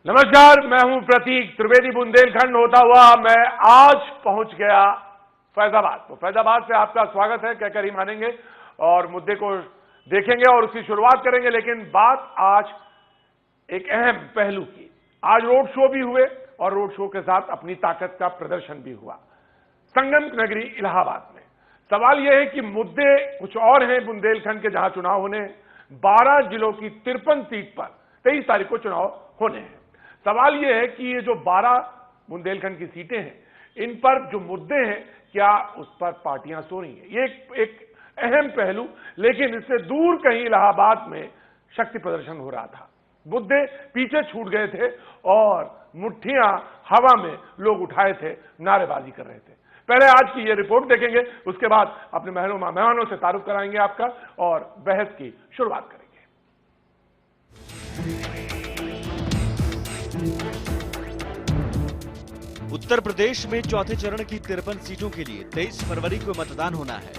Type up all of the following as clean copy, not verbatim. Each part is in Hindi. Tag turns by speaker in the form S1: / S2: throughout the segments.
S1: नमस्कार, मैं हूं प्रतीक त्रिवेदी। बुंदेलखंड होता हुआ मैं आज पहुंच गया फैजाबाद। तो फैजाबाद से आपका स्वागत है कहकर ही मानेंगे और मुद्दे को देखेंगे और उसकी शुरुआत करेंगे। लेकिन बात आज एक अहम पहलू की। आज रोड शो भी हुए और रोड शो के साथ अपनी ताकत का प्रदर्शन भी हुआ संगम नगरी इलाहाबाद में। सवाल यह है कि मुद्दे कुछ और हैं बुंदेलखंड के, जहां चुनाव होने 12 जिलों की 53 सीट पर 23 तारीख को चुनाव होने हैं। सवाल यह है कि ये जो 12 बुंदेलखंड की सीटें हैं, इन पर जो मुद्दे हैं, क्या उस पर पार्टियां सो रही हैं? ये एक अहम पहलू। लेकिन इससे दूर कहीं इलाहाबाद में शक्ति प्रदर्शन हो रहा था। मुद्दे पीछे छूट गए थे और मुट्ठियां हवा में लोग उठाए थे, नारेबाजी कर रहे थे। पहले आज की ये रिपोर्ट देखेंगे, उसके बाद अपने मेहमानों से तारुफ कराएंगे आपका और बहस की शुरुआत करेंगे।
S2: उत्तर प्रदेश में चौथे चरण की 53 सीटों के लिए 23 फरवरी को मतदान होना है।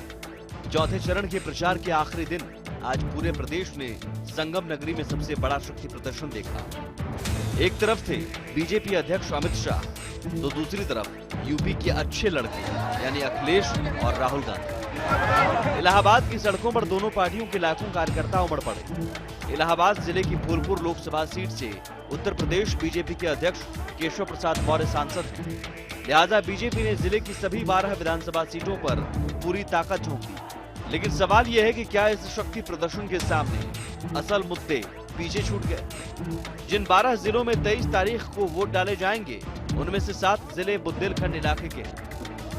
S2: चौथे चरण के प्रचार के आखिरी दिन आज पूरे प्रदेश ने संगम नगरी में सबसे बड़ा शक्ति प्रदर्शन देखा। एक तरफ थे बीजेपी अध्यक्ष अमित शाह, तो दूसरी तरफ यूपी के अच्छे लड़के यानी अखिलेश और राहुल गांधी। इलाहाबाद की सड़कों पर दोनों पार्टियों के लाखों कार्यकर्ता उमड़ पड़े। इलाहाबाद जिले की फूलपुर लोकसभा सीट से उत्तर प्रदेश बीजेपी के अध्यक्ष केशव प्रसाद मौर्य सांसद हैं। लिहाजा बीजेपी ने जिले की सभी 12 विधानसभा सीटों पर पूरी ताकत झोंक दी। लेकिन सवाल यह है कि क्या इस शक्ति प्रदर्शन के सामने असल मुद्दे पीछे छूट गए? जिन 12 जिलों में 23 तारीख को वोट डाले जाएंगे, उनमें से 7 जिले बुंदेलखंड इलाके के हैं।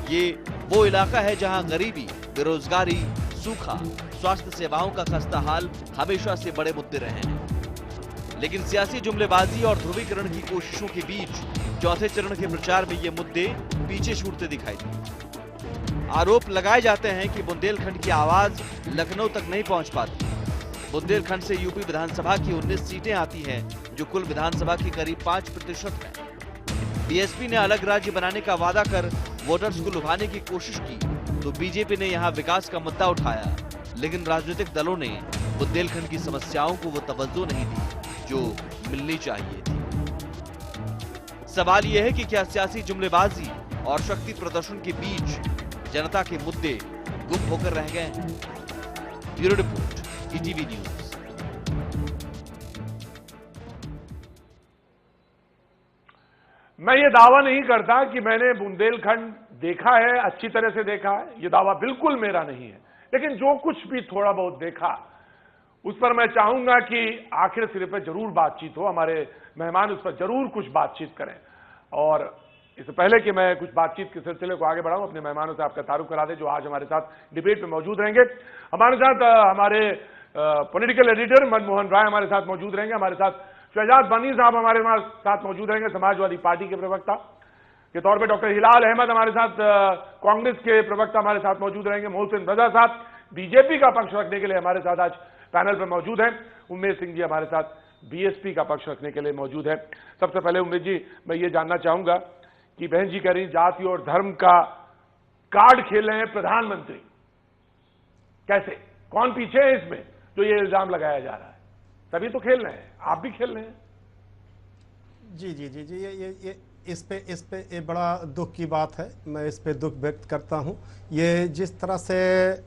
S2: ये वो इलाका है जहां गरीबी, बेरोजगारी, सूखा, स्वास्थ्य सेवाओं का खस्ता हाल हमेशा से बड़े मुद्दे रहे हैं। लेकिन सियासी जुमलेबाजी और ध्रुवीकरण की कोशिशों के बीच चौथे चरण के प्रचार में ये मुद्दे पीछे छूटते दिखाई दिए। आरोप लगाए जाते हैं कि बुंदेलखंड की आवाज लखनऊ तक नहीं पहुंच पाती। बुंदेलखंड से यूपी विधानसभा की 19 सीटें आती हैं, जो कुल विधानसभा की करीब 5% है। बीएसपी ने अलग राज्य बनाने का वादा कर वोटर्स को लुभाने की कोशिश की, तो बीजेपी ने यहां विकास का मुद्दा उठाया। लेकिन राजनीतिक दलों ने बुंदेलखंड की समस्याओं को वो तवज्जो नहीं दी जो मिलनी चाहिए थी। सवाल यह है कि क्या सियासी जुमलेबाजी और शक्ति प्रदर्शन के बीच जनता के मुद्दे गुम होकर रह गए हैं? Bureau report, ETV news.
S1: मैं ये दावा नहीं करता कि मैंने बुंदेलखंड देखा है, अच्छी तरह से देखा है। ये दावा बिल्कुल मेरा नहीं है। लेकिन जो कुछ भी थोड़ा बहुत देखा, उस पर मैं चाहूंगा कि आखिर सिरे पर जरूर बातचीत हो। हमारे मेहमान उस पर जरूर कुछ बातचीत करें। और इससे पहले कि मैं कुछ बातचीत के सिलसिले को आगे बढ़ाऊं, अपने मेहमानों से आपका तारुफ करा दें जो आज हमारे साथ डिबेट में मौजूद रहेंगे। हमारे साथ हमारे पॉलिटिकल एडिटर मनमोहन राय हमारे साथ मौजूद रहेंगे। हमारे साथ शहजाद बनी साहब हमारे साथ मौजूद रहेंगे, समाजवादी पार्टी के प्रवक्ता के तौर पे। डॉक्टर हिलाल अहमद हमारे साथ कांग्रेस के प्रवक्ता हमारे साथ मौजूद रहेंगे। मोहसिन रजा साहब बीजेपी का पक्ष रखने के लिए हमारे साथ आज पैनल पर मौजूद हैं। उमेश सिंह जी हमारे साथ बीएसपी का पक्ष रखने के लिए मौजूद है। सबसे पहले उमेश जी, मैं ये जानना चाहूंगा कि बहन जी कह रही जाति और धर्म का कार्ड खेल रहे हैं प्रधानमंत्री। कैसे, कौन पीछे है इसमें जो ये इल्जाम लगाया जा रहा है? तभी तो खेल रहे हैं, आप भी खेल रहे हैं।
S3: जी जी जी जी ये इस पे ये बड़ा दुख की बात है। मैं इस पे दुख व्यक्त करता हूं। ये जिस तरह से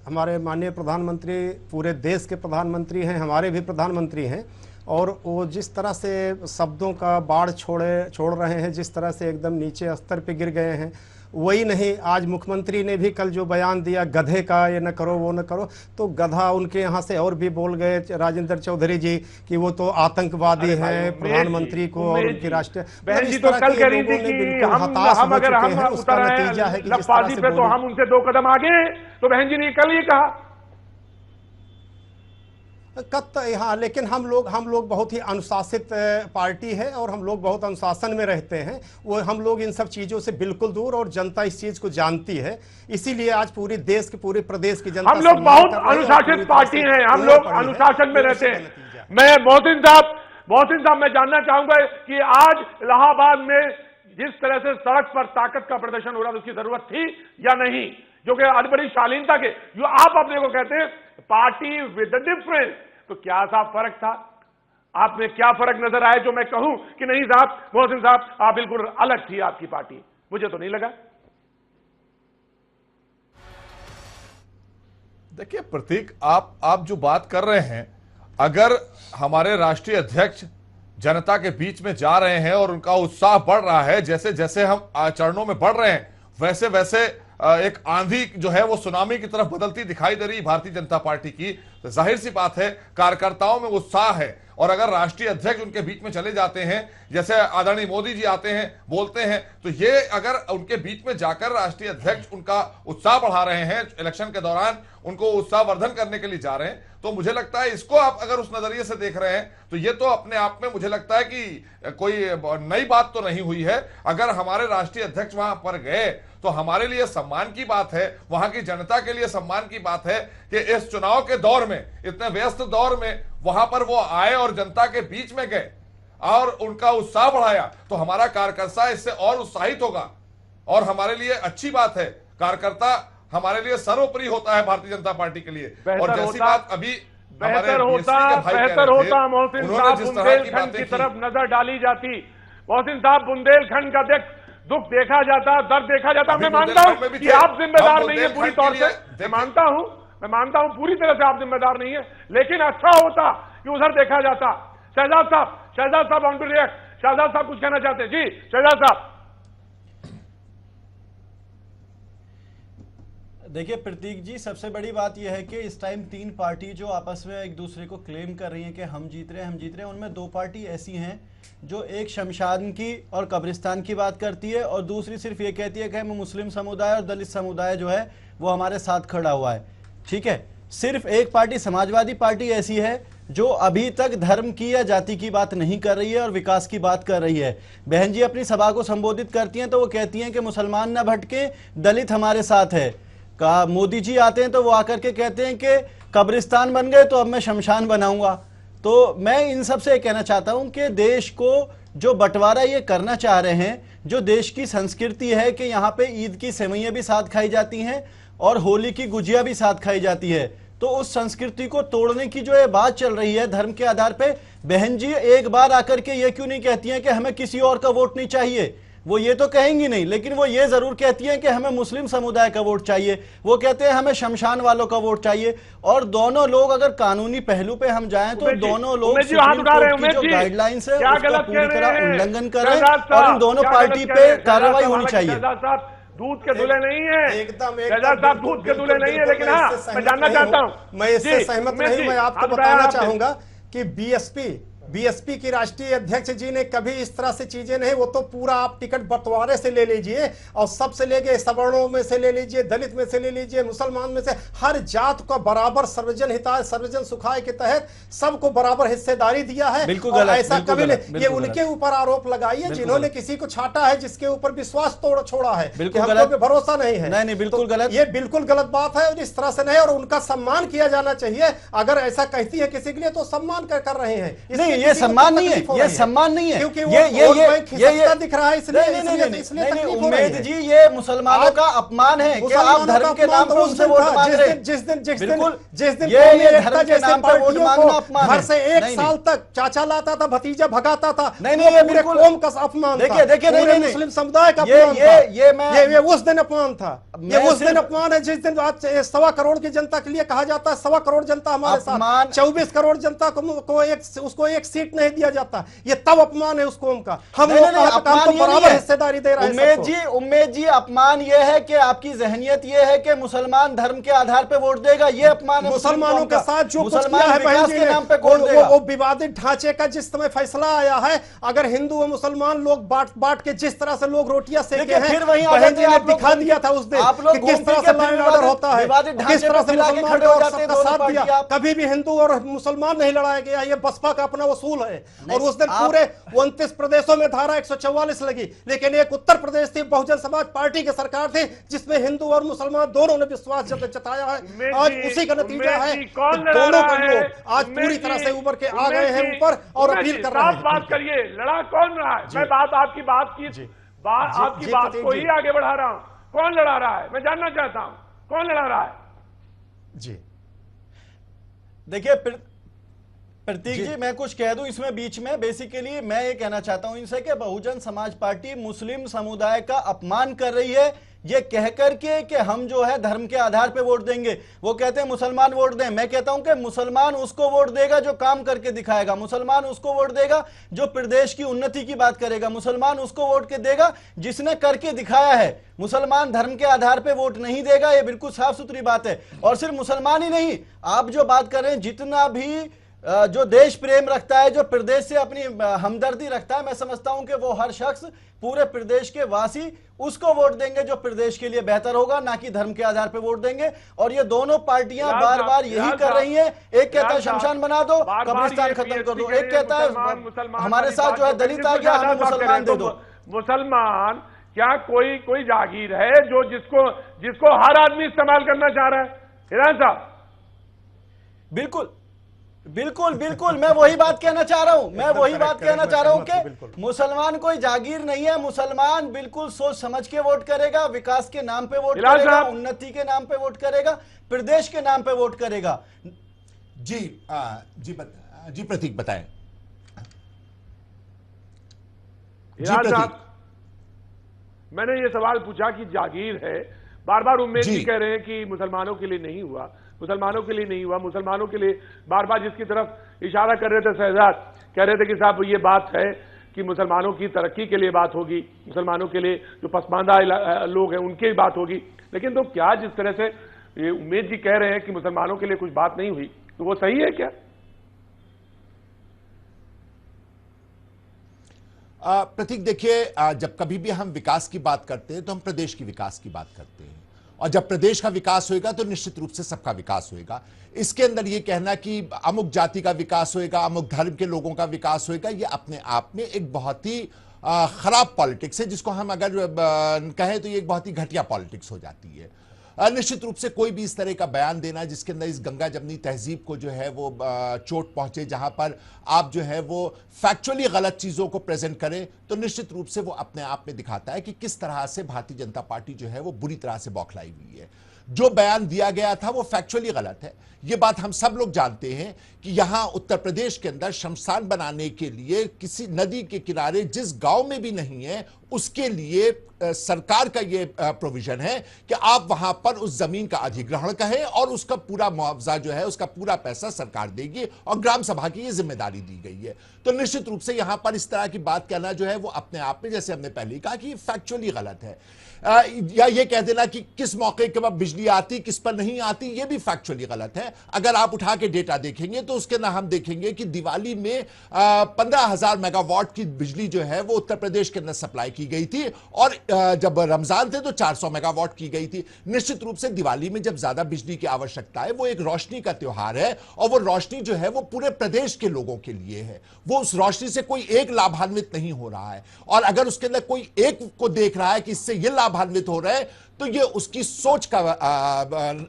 S3: हमारे माननीय प्रधानमंत्री पूरे देश के प्रधानमंत्री हैं, हमारे भी प्रधानमंत्री हैं, और वो जिस तरह से शब्दों का बाढ़ छोड़ रहे हैं, जिस तरह से एकदम नीचे स्तर पे गिर गए हैं, वही नहीं आज मुख्यमंत्री ने भी कल जो बयान दिया गधे का, ये न करो वो न करो, तो गधा उनके यहाँ से और भी बोल गए राजेंद्र चौधरी जी कि वो तो आतंकवादी हैं प्रधानमंत्री को और उनकी राष्ट्रीय।
S1: बहन जी तो कल कह रही थी कि हम अगर हम उतर आए लफाजी पे तो हम उनसे 2 कदम आगे हैं। तो बहन जी ने कल ये कहा
S3: हाँ, लेकिन हम लोग बहुत ही अनुशासित पार्टी है और हम लोग बहुत अनुशासन में रहते हैं। वो हम लोग इन सब चीजों से बिल्कुल दूर, और जनता इस चीज को जानती है। इसीलिए आज पूरे देश के पूरे प्रदेश की जनता,
S1: हम लोग बहुत अनुशासित पार्टी हैं, हम लोग अनुशासन में रहते हैं। मैं मोहसिन साहब मैं जानना चाहूंगा कि आज इलाहाबाद में जिस तरह से सड़क पर ताकत का प्रदर्शन हो रहा है, उसकी जरूरत थी या नहीं? जो कि आज बड़ी शालीनता के जो आप अपने को कहते हैं पार्टी विद डिफरेंस, तो क्या सा फर्क था? आप में क्या फर्क नजर आए जो मैं कहूं कि नहीं साहब, मोहसिन साहब, आप बिल्कुल अलग थी आपकी पार्टी? मुझे तो नहीं लगा।
S4: देखिए प्रतीक, आप जो बात कर रहे हैं, अगर हमारे राष्ट्रीय अध्यक्ष जनता के बीच में जा रहे हैं और उनका उत्साह बढ़ रहा है, जैसे जैसे हम चरणों में बढ़ रहे हैं, वैसे वैसे एक आंधी जो है वो सुनामी की तरफ बदलती दिखाई दे रही भारतीय जनता पार्टी की, तो जाहिर सी बात है कार्यकर्ताओं में उत्साह है। और अगर राष्ट्रीय अध्यक्ष उनके बीच में चले जाते हैं, जैसे आदरणीय मोदी जी आते हैं बोलते हैं, तो ये अगर उनके बीच में जाकर राष्ट्रीय अध्यक्ष उनका उत्साह बढ़ा रहे हैं, इलेक्शन के दौरान उनको उत्साहवर्धन करने के लिए जा रहे हैं, तो मुझे लगता है इसको आप अगर उस नजरिए से देख रहे हैं तो ये तो अपने आप में मुझे लगता है कि कोई नई बात तो नहीं हुई है। अगर हमारे राष्ट्रीय अध्यक्ष वहां पर गए तो हमारे लिए सम्मान की बात है, वहां की जनता के लिए सम्मान की बात है कि इस चुनाव के दौर में, इतने व्यस्त दौर में वहां पर वो आए और जनता के बीच में गए और उनका उत्साह बढ़ाया, तो हमारा कार्यकर्ता इससे और उत्साहित होगा और हमारे लिए अच्छी बात है। कार्यकर्ता हमारे लिए सर्वोपरि होता है भारतीय जनता पार्टी के लिए। और जैसी बात अभी
S1: बेहतर होता मोहसिन साहब बुंदेलखंड की तरफ नजर डाली जाती। मोहसिन साहब, बुंदेलखंड का दुख देखा जाता, दर्द देखा जाता। मैं मानता हूं कि आप जिम्मेदार नहीं है पूरी तौर से, मैं मानता हूं पूरी तरह से आप जिम्मेदार नहीं है, लेकिन अच्छा होता कि उधर देखा जाता। शहजाद साहब ऑन टू रिएक्ट। शहजाद साहब कुछ कहना चाहते हैं? जी शहजाद साहब।
S5: देखिए प्रतीक जी, सबसे बड़ी बात यह है कि इस टाइम तीन पार्टी जो आपस में एक दूसरे को क्लेम कर रही हैं कि हम जीत रहे हैं, उनमें दो पार्टी ऐसी हैं जो एक शमशान की और कब्रिस्तान की बात करती है और दूसरी सिर्फ ये कहती है कि हम मुस्लिम समुदाय और दलित समुदाय जो है वो हमारे साथ खड़ा हुआ है। ठीक है, सिर्फ एक पार्टी समाजवादी पार्टी ऐसी है जो अभी तक धर्म की या जाति की बात नहीं कर रही है और विकास की बात कर रही है। बहन जी अपनी सभा को संबोधित करती हैं तो वो कहती हैं कि मुसलमान न भटके, दलित हमारे साथ है। मोदी जी आते हैं तो वो आकर के कहते हैं कि कब्रिस्तान बन गए तो अब मैं शमशान बनाऊंगा। तो मैं इन सब से कहना चाहता हूं कि देश को जो बंटवारा ये करना चाह रहे हैं, जो देश की संस्कृति है कि यहाँ पे ईद की सेवइयां भी साथ खाई जाती हैं और होली की गुजिया भी साथ खाई जाती है, तो उस संस्कृति को तोड़ने की जो ये बात चल रही है धर्म के आधार पे, बहन जी एक बार आकर के ये क्यों नहीं कहती हैं कि हमें किसी और का वोट नहीं चाहिए? वो ये तो कहेंगी नहीं, लेकिन वो ये जरूर कहती हैं कि हमें मुस्लिम समुदाय का वोट चाहिए, वो कहते हैं हमें शमशान वालों का वोट चाहिए। और दोनों लोग अगर कानूनी पहलू पे हम जाएं तो दोनों लोग सुप्रीम कोर्ट की जो गाइडलाइंस है उसका पूरी तरह उल्लंघन करें और इन दोनों पार्टी पे कार्रवाई होनी चाहिए।
S1: दूध के दूल्हे नहीं है
S3: एकदम
S1: साहब, दूध के दूल्हे नहीं है, लेकिन हाँ मैं जानना चाहता हूं,
S3: मैं इससे सहमत नहीं। मैं आपको बताना चाहूंगा कि बीएसपी की राष्ट्रीय अध्यक्ष जी ने कभी इस तरह से चीजें नहीं, वो तो पूरा आप टिकट बंटवारे से ले लीजिए और सबसे लेके सवर्णों में से ले लीजिए, दलित में से ले लीजिए, मुसलमान में से, हर जात को बराबर सर्वजन हिताय सर्वजन सुखाय के तहत सबको बराबर हिस्सेदारी दिया है।
S5: बिल्कुल
S3: और
S5: गलत,
S3: ऐसा कभी नहीं। ये उनके
S5: गलत।
S3: ऊपर आरोप लगाइए जिन्होंने किसी को छाटा है, जिसके ऊपर विश्वास छोड़ा है,
S5: बिल्कुल
S3: हमको पे भरोसा नहीं है।
S5: नहीं बिल्कुल गलत,
S3: ये बिल्कुल गलत बात है और इस तरह से नहीं, और उनका सम्मान किया जाना चाहिए। अगर ऐसा कहती है किसी के लिए तो सम्मान कर रहे हैं।
S5: नहीं ये सम्मान नहीं है, ये सम्मान नहीं है,
S3: क्योंकि
S5: ये
S3: दिख रहा है इसलिए
S5: उम्मीद जी ये मुसलमानों का अपमान है कि आप धर्म के नाम पर उनसे वोट मांग रहे हैं।
S3: जिस दिन
S5: ये धर्म के नाम पर वोट मांगना अपमान है।
S3: घर से एक साल तक चाचा लाता था, भतीजा भगाता था।
S5: नहीं ये
S3: पूरे कौम का अपमान था,
S5: देखिए
S3: पूरे मुस्लिम समुदाय का अपमान था। ये उस दिन अपमान था, ये उस दिन अपमान है जिस दिन आज 1.25 करोड़ की जनता के लिए कहा जाता है 1.25 करोड़ जनता हमारे साथ, 24 करोड़ जनता को उसको एक सीट नहीं दिया जाता। ये तब अपमान है उस कौम का। हम बराबर हिस्सेदारी दे रहे हैं।
S5: उम्मीद जी अपमान ये है कि आपकी जहनियत ये है कि मुसलमान धर्म के आधार पे वोट देगा, ये अपमान है।
S3: मुसलमानों के साथ जो कुछ किया है
S5: विकास के नाम पे वोट देगा।
S3: वो विवादित ढांचे का जिस समय फैसला आया है, अगर हिंदू और मुसलमान लोग बांट के जिस तरह से लोग रोटियां सेके हैं,
S5: फिर वहीं
S3: बहन जी ने दिखा दिया था उस दिन कि किस तरह से लॉ एंड ऑर्डर होता है, किस तरह से मुसलमान और सबका साथ दिया। कभी भी हिंदू और मुसलमान नहीं लड़ाया गया, ये बसपा का अपना वसूल है। और उस दिन पूरे 29 प्रदेशों में धारा 144 लगी, लेकिन एक उत्तर प्रदेश थी बहुजन समाज पार्टी की सरकार थी जिसमें हिंदू और मुसलमान दोनों ने विश्वास जताया है। आज उसी का नतीजा है दोनों का लोग आज पूरी तरह से उभर के आ गए हैं ऊपर और अपील कर रहे हैं।
S1: बात करिए, लड़ा कौन रहा है? मैं आपकी बात को ही आगे बढ़ा रहा हूं। कौन लड़ा रहा है मैं जानना चाहता हूं, कौन लड़ा रहा है?
S3: जी
S5: देखिए प्रतीक जी मैं कुछ कह दूं इसमें बीच में। बेसिकली मैं ये कहना चाहता हूं इनसे कि बहुजन समाज पार्टी मुस्लिम समुदाय का अपमान कर रही है ये कह करके कि हम जो है धर्म के आधार पे वोट देंगे। वो कहते हैं मुसलमान वोट दें, मैं कहता हूं कि मुसलमान उसको वोट देगा जो काम करके दिखाएगा, मुसलमान उसको वोट देगा जो प्रदेश की उन्नति की बात करेगा, मुसलमान उसको वोट के देगा जिसने करके दिखाया है। मुसलमान धर्म के आधार पे वोट नहीं देगा, ये बिल्कुल साफ सुथरी बात है। और सिर्फ मुसलमान ही नहीं, आप जो बात कर रहे हैं जितना भी जो देश प्रेम रखता है, जो प्रदेश से अपनी हमदर्दी रखता है, मैं समझता हूं कि वो हर शख्स पूरे प्रदेश के वासी उसको वोट देंगे जो प्रदेश के लिए बेहतर होगा, ना कि धर्म के आधार पे वोट देंगे। और ये दोनों पार्टियां बार बार यही कर रही हैं। एक कहता है शमशान बना दो, कब्रिस्तान खत्म कर दो, एक कहता है हमारे साथ जो है दलित आ गया, हमें मुसलमान दे दो।
S1: मुसलमान क्या कोई जागीर है जो जिसको हर आदमी इस्तेमाल करना चाह रहा है? हिरान साहब
S5: बिल्कुल बिल्कुल बिल्कुल, मैं वही बात कहना चाह रहा हूं, मैं वही बात कहना चाह रहा हूं कि मुसलमान कोई जागीर नहीं है। मुसलमान बिल्कुल सोच समझ के वोट करेगा, विकास के नाम पे वोट करेगा, उन्नति के नाम पे वोट करेगा, प्रदेश के नाम पे वोट करेगा।
S6: जी प्रतीक बताएं।
S1: साहब मैंने ये सवाल पूछा कि जागीर है, बार बार उम्मीद जी कह रहे हैं कि मुसलमानों के लिए नहीं हुआ, मुसलमानों के लिए नहीं हुआ, मुसलमानों के लिए बार बार जिसकी तरफ इशारा कर रहे थे शहजाद, कह रहे थे कि साहब ये बात है कि मुसलमानों की तरक्की के लिए बात होगी, मुसलमानों के लिए जो पसमानदा लोग हैं उनकी बात होगी। लेकिन तो क्या जिस तरह से ये उम्मीद जी कह रहे हैं कि मुसलमानों के लिए कुछ बात नहीं हुई, तो वो सही है क्या?
S6: प्रतीक देखिए, जब कभी भी हम विकास की बात करते हैं तो हम प्रदेश की विकास की बात करते हैं, और जब प्रदेश का विकास होएगा तो निश्चित रूप से सबका विकास होएगा। इसके अंदर यह कहना कि अमुक जाति का विकास होएगा, अमुक धर्म के लोगों का विकास होएगा, यह अपने आप में एक बहुत ही खराब पॉलिटिक्स है, जिसको हम अगर कहें तो ये एक बहुत ही घटिया पॉलिटिक्स हो जाती है। निश्चित रूप से कोई भी इस तरह का बयान देना जिसके अंदर इस गंगा जमनी तहजीब को जो है वो चोट पहुंचे, जहां पर आप जो है वो फैक्चुअली गलत चीजों को प्रेजेंट करें, तो निश्चित रूप से वो अपने आप में दिखाता है कि किस तरह से भारतीय जनता पार्टी जो है वो बुरी तरह से बौखलाई हुई है। जो बयान दिया गया था वो फैक्चुअली गलत है, ये बात हम सब लोग जानते हैं कि यहां उत्तर प्रदेश के अंदर शमशान बनाने के लिए किसी नदी के किनारे जिस गांव में भी नहीं है उसके लिए सरकार का ये प्रोविजन है कि आप वहां पर उस जमीन का अधिग्रहण करें और उसका पूरा मुआवजा जो है, उसका पूरा पैसा सरकार देगी और ग्राम सभा की ये जिम्मेदारी दी गई है। तो निश्चित रूप से यहां पर इस तरह की बात कहना जो है वो अपने आप में, जैसे हमने पहले कहा, कि फैक्चुअली गलत है। या ये कह देना कि किस मौके के बाद बिजली आती किस पर नहीं आती, ये भी फैक्चुअली गलत है। अगर आप उठा के डेटा देखेंगे तो उसके अंदर हम देखेंगे कि दिवाली में 15,000 मेगावाट की बिजली जो है वो उत्तर प्रदेश के अंदर सप्लाई की गई थी, और जब रमजान थे तो 400 मेगावाट की गई थी। निश्चित रूप से दिवाली में जब ज्यादा बिजली की आवश्यकता है, वो एक रोशनी का त्योहार है, और वो रोशनी जो है वो पूरे प्रदेश के लोगों के लिए है। वो उस रोशनी से कोई एक लाभान्वित नहीं हो रहा है, और अगर उसके अंदर कोई एक को देख रहा है कि इससे ये लाभान्वित हो रहा है, तो ये उसकी सोच का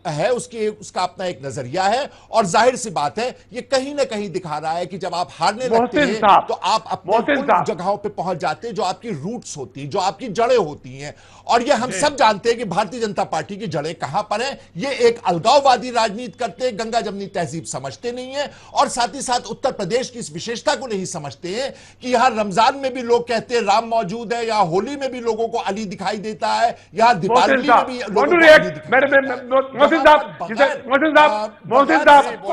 S6: है, उसका अपना एक नजरिया है, और जाहिर सी बात है ये कहीं ना कहीं दिखा रहा है कि जब आप हारने लगते हैं तो आप अपने उन जगहों पे पहुंच जाते हैं जो आपकी रूट्स होती हैं, जो आपकी जड़ें होती हैं। और ये हम सब जानते हैं कि भारतीय जनता पार्टी की जड़ें कहां पर हैं। ये एक अलगाववादी राजनीति करते हैं, गंगा जमनी तहजीब समझते नहीं है, और साथ ही साथ उत्तर प्रदेश की इस विशेषता को नहीं समझते हैं कि यहां रमजान में भी लोग कहते हैं राम मौजूद है, यहां होली में भी लोगों को अली दिखाई देता है, यहां दीपावली सबको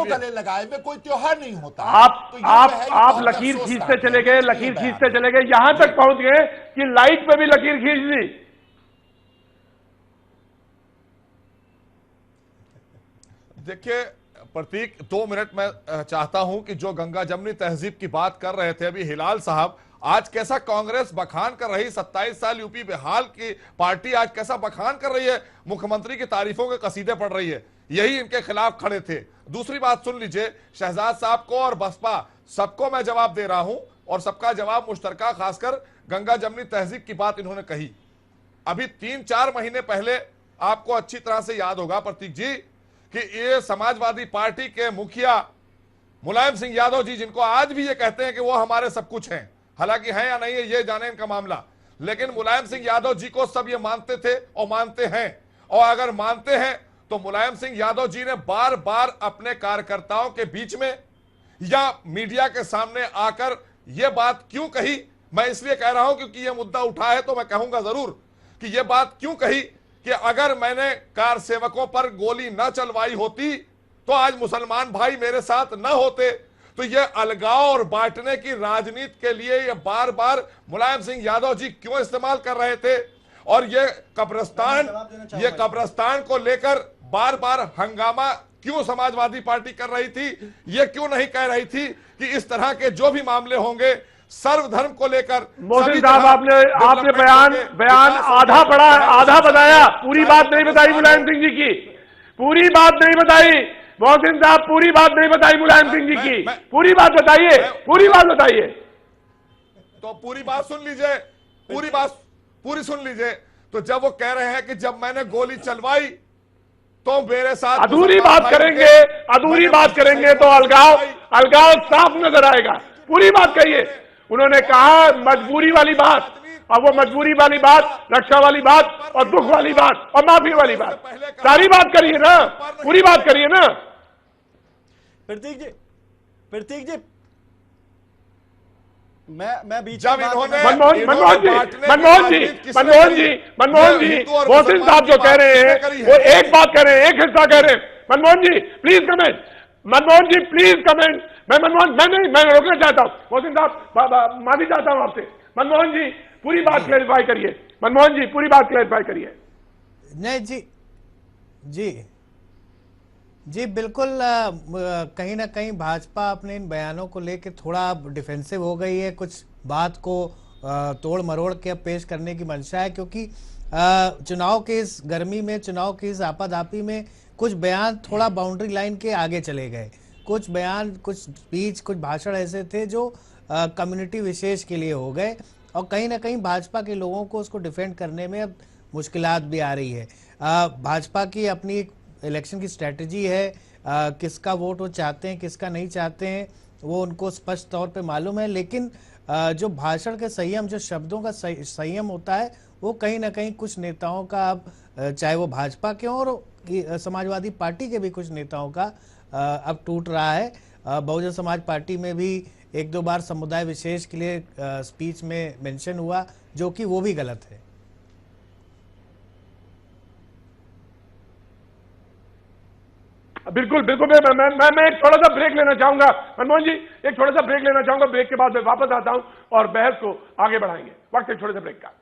S6: गले लगाए में कोई त्योहार नहीं होता।
S1: आप लकीर खींचते चले गए, लकीर खींचते चले गए, यहां तक पहुंच गए कि लाइट पे भी लकीर खींच दी।
S4: देखिए प्रतीक, 2 मिनट मैं चाहता हूं कि जो गंगा जमनी तहजीब की बात कर रहे थे अभी हिलाल साहब, आज कैसा कांग्रेस बखान कर रही, 27 साल यूपी बिहार की पार्टी आज कैसा बखान कर रही है, मुख्यमंत्री की तारीफों के कसीदे पढ़ रही है, यही इनके खिलाफ खड़े थे। दूसरी बात सुन लीजिए, शहजाद साहब को और बसपा सबको मैं जवाब दे रहा हूं, और सबका जवाब मुश्तरका, खासकर गंगा जमनी तहजीब की बात इन्होंने कही। अभी 3-4 महीने पहले आपको अच्छी तरह से याद होगा प्रतीक जी कि ये समाजवादी पार्टी के मुखिया मुलायम सिंह यादव जी, जिनको आज भी ये कहते हैं कि वो हमारे सब कुछ हैं, हालांकि है या नहीं है ये जाने इनका मामला, लेकिन मुलायम सिंह यादव जी को सब ये मानते थे और मानते हैं। और अगर मानते हैं तो मुलायम सिंह यादव जी ने बार बार अपने कार्यकर्ताओं के बीच में या मीडिया के सामने आकर यह बात क्यों कही? मैं इसलिए कह रहा हूं क्योंकि यह मुद्दा उठा है, तो मैं कहूंगा जरूर कि यह बात क्यों कही कि अगर मैंने कार सेवकों पर गोली न चलवाई होती तो आज मुसलमान भाई मेरे साथ न होते। तो यह अलगाव और बांटने की राजनीति के लिए यह बार बार मुलायम सिंह यादव जी क्यों इस्तेमाल कर रहे थे? और यह कब्रिस्तान को लेकर बार बार हंगामा क्यों समाजवादी पार्टी कर रही थी? यह क्यों नहीं कह रही थी कि इस तरह के जो भी मामले होंगे सर्वधर्म को लेकर?
S1: मोहसिन साहब, आपने बयान आधा पढ़ा, आधा बताया, पूरी बात नहीं बताई मुलायम सिंह जी की, पूरी बात नहीं बताई। मोहसिन साहब, पूरी बात नहीं बताई मुलायम सिंह जी की, पूरी बात बताइए, पूरी बात बताइए।
S4: तो पूरी बात सुन लीजिए, पूरी बात पूरी सुन लीजिए। तो जब वो कह रहे हैं कि जब मैंने गोली चलवाई तो मेरे साथ
S1: अधूरी बात करेंगे तो अलगाव साफ नजर आएगा। पूरी बात कहिए। उन्होंने कहा मजबूरी वाली बात, और वो मजबूरी वाली बात, रक्षा वाली बात और दुख वाली बात और माफी वाली बात, सारी बात करिए ना, पूरी बात करिए ना।
S5: प्रतीक जी मैं बीच
S4: जब इन्होंने
S1: मनमोहन जी मोहसिन साहब जो कह रहे हैं वो एक बात कह रहे हैं, एक हिस्सा कह रहे हैं। Manmohan ji please comment, Manmohan ji please comment. मैं रोकना चाहता हूं मोहसिन साहब, माफी चाहता हूं आपसे। मनमोहन जी पूरी बात क्लैरिफाई करिए, मनमोहन जी पूरी बात क्लैरिफाई करिए।
S7: नहीं जी बिल्कुल, कहीं ना कहीं भाजपा अपने इन बयानों को लेकर थोड़ा डिफेंसिव हो गई है, कुछ बात को तोड़ मरोड़ के पेश करने की मंशा है, क्योंकि चुनाव के इस गर्मी में, चुनाव की इस आपाधापी में कुछ बयान थोड़ा बाउंड्री लाइन के आगे चले गए। कुछ बयान, कुछ स्पीच, कुछ भाषण ऐसे थे जो कम्युनिटी विशेष के लिए हो गए, और कहीं ना कहीं भाजपा के लोगों को उसको डिफेंड करने में अब मुश्किलात भी आ रही है। भाजपा की अपनी इलेक्शन की स्ट्रेटजी है, किसका वोट वो चाहते हैं, किसका नहीं चाहते हैं, वो उनको स्पष्ट तौर पे मालूम है। लेकिन जो भाषण के संयम, जो शब्दों का संयम होता है, वो कहीं ना कहीं कुछ नेताओं का, अब चाहे वो भाजपा के हों और समाजवादी पार्टी के भी कुछ नेताओं का अब टूट रहा है। बहुजन समाज पार्टी में भी एक दो बार समुदाय विशेष के लिए स्पीच में मेंशन हुआ, जो कि वो भी गलत है।
S1: बिल्कुल बिल्कुल। मैं एक थोड़ा सा ब्रेक लेना चाहूंगा मनमोहन जी, एक थोड़ा सा ब्रेक लेना चाहूंगा। ब्रेक के बाद मैं वापस आता हूं और बहस को आगे बढ़ाएंगे। वक्त एक छोटे से ब्रेक का।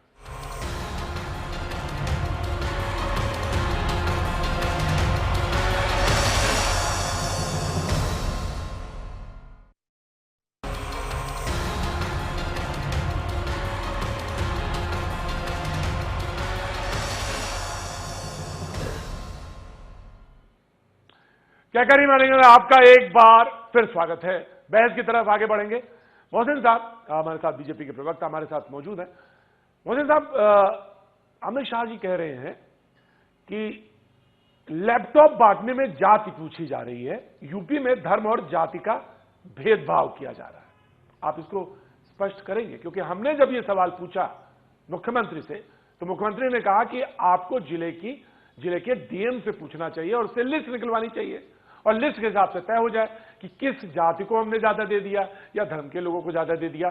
S1: क्या करी मानेंगे, आपका एक बार फिर स्वागत है। बहस की तरफ आगे बढ़ेंगे। मोहसिन साहब हमारे साथ, बीजेपी के प्रवक्ता हमारे साथ मौजूद हैं। मोहसिन साहब, अमित शाह जी कह रहे हैं कि लैपटॉप बांटने में जाति पूछी जा रही है, यूपी में धर्म और जाति का भेदभाव किया जा रहा है। आप इसको स्पष्ट करेंगे? क्योंकि हमने जब ये सवाल पूछा मुख्यमंत्री से, तो मुख्यमंत्री ने कहा कि आपको जिले के डीएम से पूछना चाहिए और उससे लिस्ट निकलवानी चाहिए, और लिस्ट के हिसाब से तय हो जाए कि किस जाति को हमने ज्यादा दे दिया या धर्म के लोगों को ज्यादा दे दिया।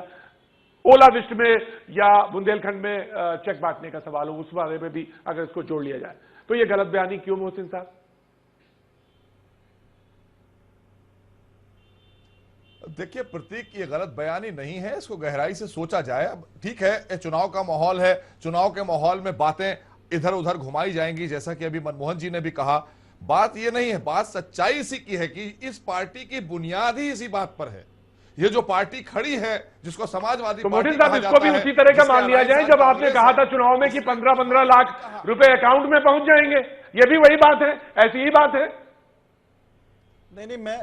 S1: ओला लिस्ट में या बुंदेलखंड में चेक बांटने का सवाल हो, उस बारे में भी अगर इसको जोड़ लिया जाए तो यह गलत बयानी क्यों मोहसिन साहब?
S4: देखिए प्रतीक, ये गलत बयानी नहीं है, इसको गहराई से सोचा जाए। अब ठीक है, ये चुनाव का माहौल है, चुनाव के माहौल में बातें इधर उधर घुमाई जाएंगी, जैसा कि अभी मनमोहन जी ने भी कहा। बात ये नहीं है, बात सच्चाई इसी की है कि इस पार्टी की बुनियाद ही इसी बात पर है। ये जो पार्टी खड़ी है, जिसको समाजवादी
S1: तो मोदी साहब इसको भी उसी तरह का मान लिया जाए जब आपने कहा था चुनाव में कि 15-15 लाख रुपए अकाउंट में पहुंच जाएंगे। ये भी वही बात है, ऐसी ही बात है।
S5: नहीं,
S4: मैं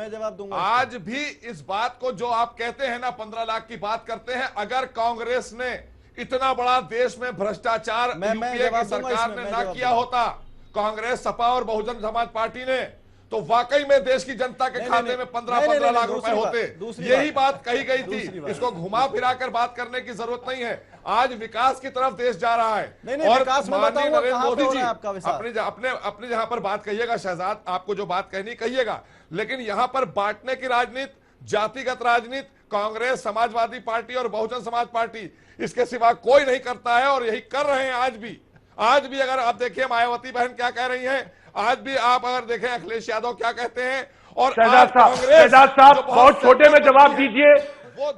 S4: जवाब दूंगा। आज भी इस बात को जो आप कहते हैं ना, 15 लाख की बात करते हैं, अगर कांग्रेस ने इतना बड़ा देश में भ्रष्टाचार यूपीए की सरकार ने ना किया होता, कांग्रेस, सपा और बहुजन समाज पार्टी ने, तो वाकई में देश की जनता के
S5: नहीं,
S4: खाते
S5: नहीं,
S4: में
S5: नहीं,
S4: 15-15 लाख रुपए होते।
S5: दूसरी
S4: यही
S5: बात
S4: बात कही गई थी, इसको घुमा फिरा कर बात करने की जरूरत नहीं है। आज विकास की तरफ देश जा रहा है।
S5: नहीं,
S4: और
S5: विकास में
S4: माननीय
S5: बताऊंगा
S4: नरेंद्र
S5: कहां पे
S4: मोदी
S5: हो
S4: जी
S5: रहा है आपका विकास।
S4: अपने जहां पर बात कहिएगा शहजाद, आपको जो बात कहनी कहिएगा, लेकिन यहां पर बांटने की राजनीति, जातिगत राजनीति कांग्रेस, समाजवादी पार्टी और बहुजन समाज पार्टी इसके सिवा कोई नहीं करता है, और यही कर रहे हैं आज भी। आज भी अगर आप देखिए मायावती बहन क्या कह रही हैं, आज भी आप अगर देखें अखिलेश यादव क्या कहते हैं, और
S1: शहजाद साहब बहुत छोटे में जवाब दीजिए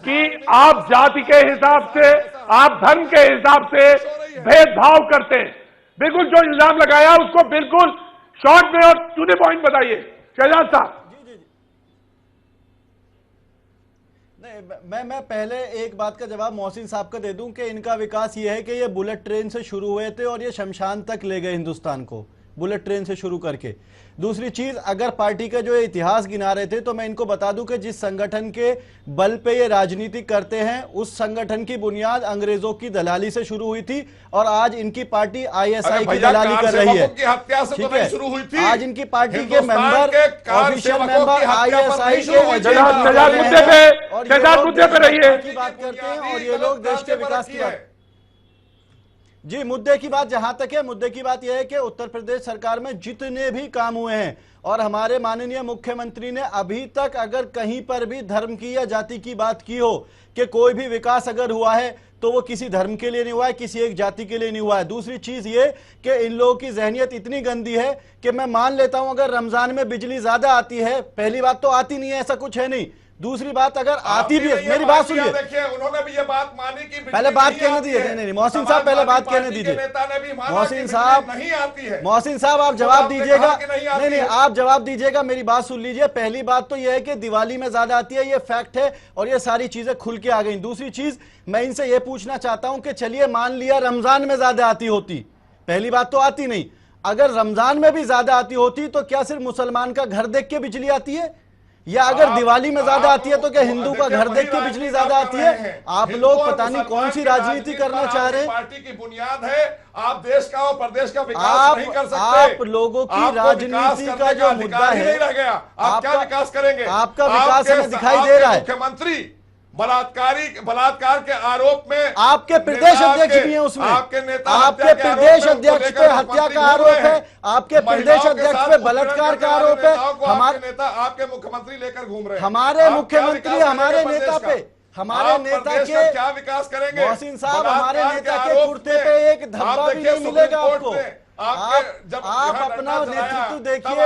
S1: कि आप जाति के हिसाब से, आप धर्म के हिसाब से भेदभाव करते हैं। बिल्कुल जो इल्जाम लगाया उसको बिल्कुल शॉर्ट में और टू द पॉइंट बताइए शहजाद साहब।
S5: नहीं, मैं पहले एक बात का जवाब मोहसिन साहब को दे दूं कि इनका विकास ये है कि ये बुलेट ट्रेन से शुरू हुए थे और ये शमशान तक ले गए हिंदुस्तान को, बुलेट ट्रेन से शुरू करके। दूसरी चीज, अगर पार्टी का जो इतिहास गिना रहे थे तो मैं इनको बता दूं कि जिस संगठन के बल पे ये राजनीति करते हैं उस संगठन की बुनियाद अंग्रेजों की दलाली से शुरू हुई थी और आज इनकी पार्टी आईएसआई की दलाली कर रही है। ठीक है,
S4: शुरू हुई थी।
S5: आज इनकी पार्टी के मेंबर, ऑफिशियल मेंबर आईएसआई के
S1: मुद्दे पे रहिए
S5: की बात करते हैं और ये लोग देश के विकास की बात। जी, मुद्दे की बात जहां तक है, मुद्दे की बात यह है कि उत्तर प्रदेश सरकार में जितने भी काम हुए हैं और हमारे माननीय मुख्यमंत्री ने अभी तक अगर कहीं पर भी धर्म की या जाति की बात की हो कि कोई भी विकास अगर हुआ है तो वो किसी धर्म के लिए नहीं हुआ है, किसी एक जाति के लिए नहीं हुआ है। दूसरी चीज ये कि इन लोगों की जहनियत इतनी गंदी है कि मैं मान लेता हूं अगर रमजान में बिजली ज्यादा आती है, पहली बात तो आती नहीं है, ऐसा कुछ है नहीं। दूसरी बात अगर आती भी है, मेरी बात सुनिए,
S4: देखिए उन्होंने भी ये बात मानी कि
S5: पहले बात कहने दीजिए। नहीं, मोहसिन साहब पहले बात कहने दीजिए। मोहसिन साहब
S4: नहीं आती है।
S5: मोहसिन साहब आप जवाब दीजिएगा। नहीं, आप जवाब दीजिएगा, मेरी बात सुन लीजिए। पहली बात तो यह है कि दिवाली में ज्यादा आती है, ये फैक्ट है और ये सारी चीजें खुल के आ गई। दूसरी चीज मैं इनसे ये पूछना चाहता हूं कि चलिए मान लिया रमजान में ज्यादा आती होती, पहली बात तो आती नहीं, अगर रमजान में भी ज्यादा आती होती तो क्या सिर्फ मुसलमान का घर देख के बिजली आती है, या अगर दिवाली में ज्यादा आती है तो क्या हिंदू का घर देख के बिजली ज्यादा आती है? आप लोग पता नहीं कौन सी राजनीति करना चाह रहे हैं।
S4: पार्टी की बुनियाद है, आप देश का और प्रदेश का विकास नहीं कर सकते।
S5: आप लोगों की राजनीति का जो मुद्दा है,
S4: आप क्या विकास करेंगे?
S5: आपका विकास हमें दिखाई दे रहा है।
S4: मुख्यमंत्री बलात्कार के आरोप में
S5: आपके प्रदेश अध्यक्ष भी हैं उसमें,
S4: आपके नेता,
S5: आपके प्रदेश अध्यक्ष पे हत्या का आरोप है, आपके प्रदेश अध्यक्ष पे बलात्कार का आरोप है। हमारे
S4: नेता आपके मुख्यमंत्री लेकर घूम रहे हैं।
S5: हमारे मुख्यमंत्री हमारे नेता पे, हमारे नेता के
S4: क्या विकास करेंगे?
S5: मोहसिन साहब, हमारे नेता के कुर्ते पे एक धब्बा भी नहीं मिलेगा आपको। आप अपना नेतृत्व देखिए,